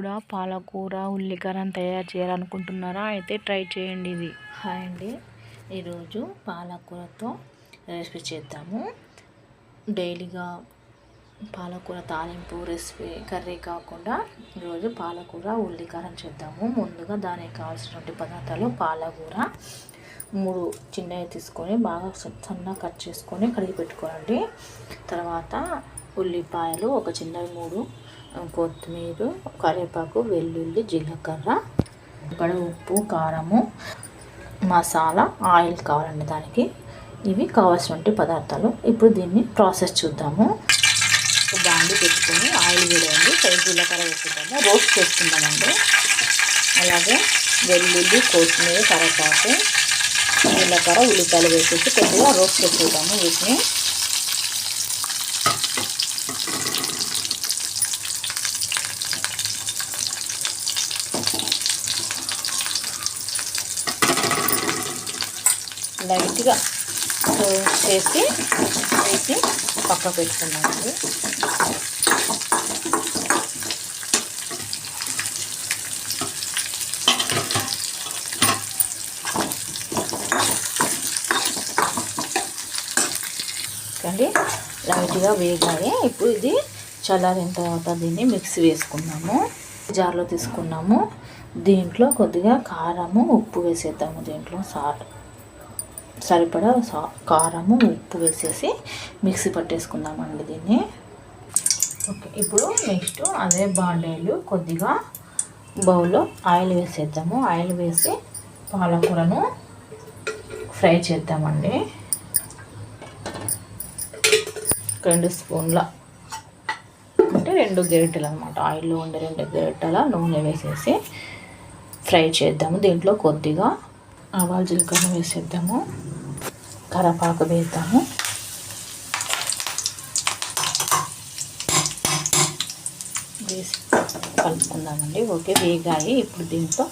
కూడా పాలకూర ఉల్లికారం తయారు చేయాలనుకుంటున్నారా? అయితే ట్రై చేయండి ఇది. హాయ్ అండి, ఈరోజు పాలకూరతో రెసిపీ చేద్దాము. డైలీగా పాలకూర తాలింపు రెసిపీ కర్రీ కాకుండా ఈరోజు పాలకూర ఉల్లికారం చేద్దాము. ముందుగా దానికి కావాల్సినటువంటి పదార్థాలు: పాలకూర 3 చిన్నవి తీసుకొని బాగా సన్నగా కట్ చేసుకొని కడిగి పెట్టుకోండి. తర్వాత ఉల్లిపాయలు ఒక చిన్నవి 3, కొత్తిమీర, కరివేపాకు, వెల్లుల్లి, జీలకర్ర, ఉప్పు, కారము, మసాలా, ఆయిల్ కావాలండి దానికి. ఇవి కావాల్సినటువంటి పదార్థాలు. ఇప్పుడు దీన్ని ప్రాసెస్ చూద్దాము. బాండి పెట్టుకొని ఆయిల్ వేయండి, జీలకర్ర వేసుకుందాము, రోస్ట్ చేసుకుందామండి. అలాగే వెల్లుల్లి, కొత్తిమీర, కరివేపాకు, జీలకర్ర, ఉల్లిపాయలు వేసేసి కొద్దిగా రోస్ట్ చేసుకుందాము. వీటిని లైట్గా చేసి వేసి పక్క పెట్టుకున్నామండి. కండి లైట్గా వేగాలి. ఇప్పుడు ఇది చల్లారిన తర్వాత దీన్ని మిక్సీ వేసుకున్నాము. జార్లో తీసుకున్నాము. దీంట్లో కొద్దిగా కారము, ఉప్పు వేసేద్దాము. దీంట్లో సరిపడా కారము, ఉప్పు వేసేసి మిక్సీ పట్టేసుకుందామండి దీన్ని. ఓకే, ఇప్పుడు నెక్స్ట్ అదే బాండీలు కొద్దిగా బౌల్లో ఆయిల్ వేసేద్దాము. ఆయిల్ వేసి పాలకూరను ఫ్రై చేద్దామండి. 2 స్పూన్ల అంటే 2 గరిటెలు అనమాట. ఆయిల్లో ఉండే 2 గరిటెల నూనె వేసేసి ఫ్రై చేద్దాము. దీంట్లో కొద్దిగా ఆవాలు, జీలకర్ర వేసేద్దాము. కరివేపాకు వేద్దాము. వేసి కలుపుకుందామండి. ఓకే, వేగాయి. ఇప్పుడు దీంట్లో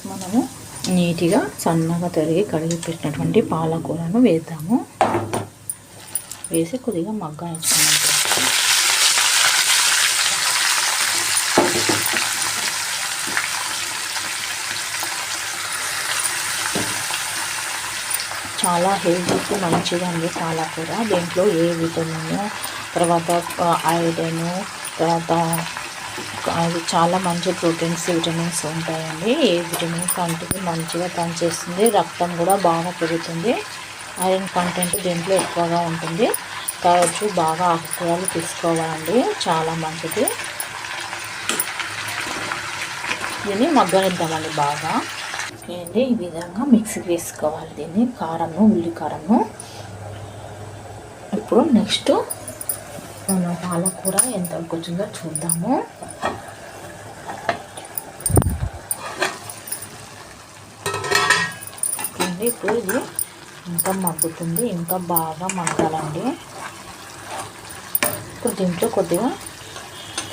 మనము నీట్గా సన్నగా తరిగి కడిగి పెట్టినటువంటి పాలకూరను వేద్దాము. వేసి కొద్దిగా మగ్గనిచ్చుకుందాం. చాలా హెల్తీకి మంచిదండి పాలకూర. దీంట్లో ఏ విటమిన్, తర్వాత ఐరన్, తర్వాత అది చాలా మంచి ప్రోటీన్స్, విటమిన్స్ ఉంటాయండి. ఏ విటమిన్ కంటికి మంచిగా పనిచేస్తుంది. రక్తం కూడా బాగా పెరుగుతుంది. ఐరన్ కంటెంట్ దీంట్లో ఎక్కువగా ఉంటుంది. తరచు బాగా ఆకుకూరలు తీసుకోవాలండి, చాలా మంచిది. దీన్ని మగ్గనిద్దామండి బాగా. ఏంటి ఈ విధంగా మిక్సీ వేసుకోవాలి దీన్ని, కారము, ఉల్లి కారము. ఇప్పుడు నెక్స్ట్ మన పాలకూర ఎంత కొంచెంగా చూద్దాము. ఇప్పుడు ఇది ఇంకా మగ్గుతుంది, ఇంకా బాగా మగ్గాలండి. ఇప్పుడు దీంట్లో కొద్దిగా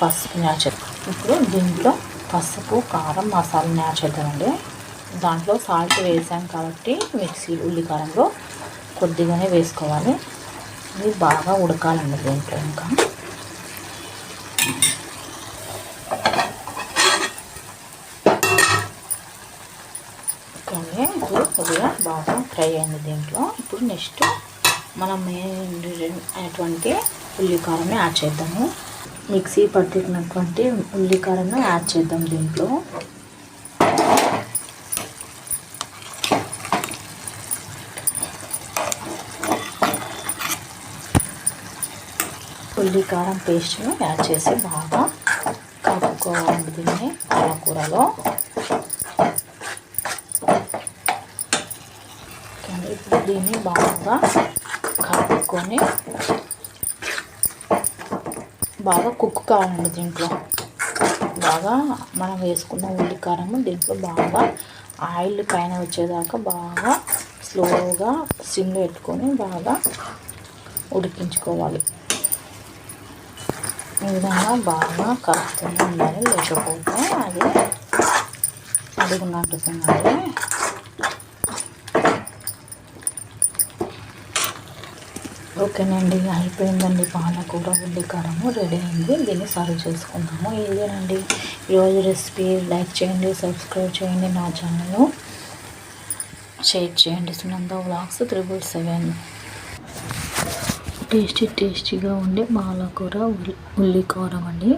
పసుపు యాడ్ చేద్దాం. ఇప్పుడు దీంట్లో పసుపు, కారం, మసాలా యాడ్ చేద్దామండి. దాంట్లో సాల్ట్ వేసాం కాబట్టి మిక్సీ ఉల్లికారంలో కొద్దిగానే వేసుకోవాలి. ఇది బాగా ఉడకాలండి దీంట్లో. ఇంకా ఇప్పుడు కొద్దిగా బాగా ఫ్రై అయింది దీంట్లో. ఇప్పుడు నెక్స్ట్ మనం మెయిన్ ఇంగ్రీడియంట్ అయినటువంటి ఉల్లికారం యాడ్ చేద్దాము. మిక్సీ పట్టినటువంటి ఉల్లికారం యాడ్ చేద్దాం దీంట్లో. ఉల్లికారం పేస్ట్ను యాడ్ చేసి బాగా కలుపుకోవాలండి దీన్ని పాలకూరలో. ఇప్పుడు దీన్ని బాగా కలుపుకొని బాగా కుక్ కావాలండి దీంట్లో. బాగా మనం వేసుకున్న ఉల్లికారము దీంట్లో బాగా ఆయిల్ పైన వచ్చేదాకా బాగా స్లోగా సిమ్లో పెట్టుకొని బాగా ఉడికించుకోవాలి. ఈ విధంగా బాగా కలుపుతూనే ఉండాలి, లేకపోతే అది అడుగునట్టుతుందండి. ఓకేనండి, అయిపోయిందండి. పాలకూర ఉల్లికారము రెడీ అయింది. దీన్ని సర్వ్ చేసుకుందాము. ఇదేనండి ఈరోజు రెసిపీ. లైక్ చేయండి, సబ్స్క్రైబ్ చేయండి, నా ఛానల్ షేర్ చేయండి. సునంద వ్లాగ్స్ 777. టేస్టీగా ఉండే పాలకూర ఉల్లికారం అండి.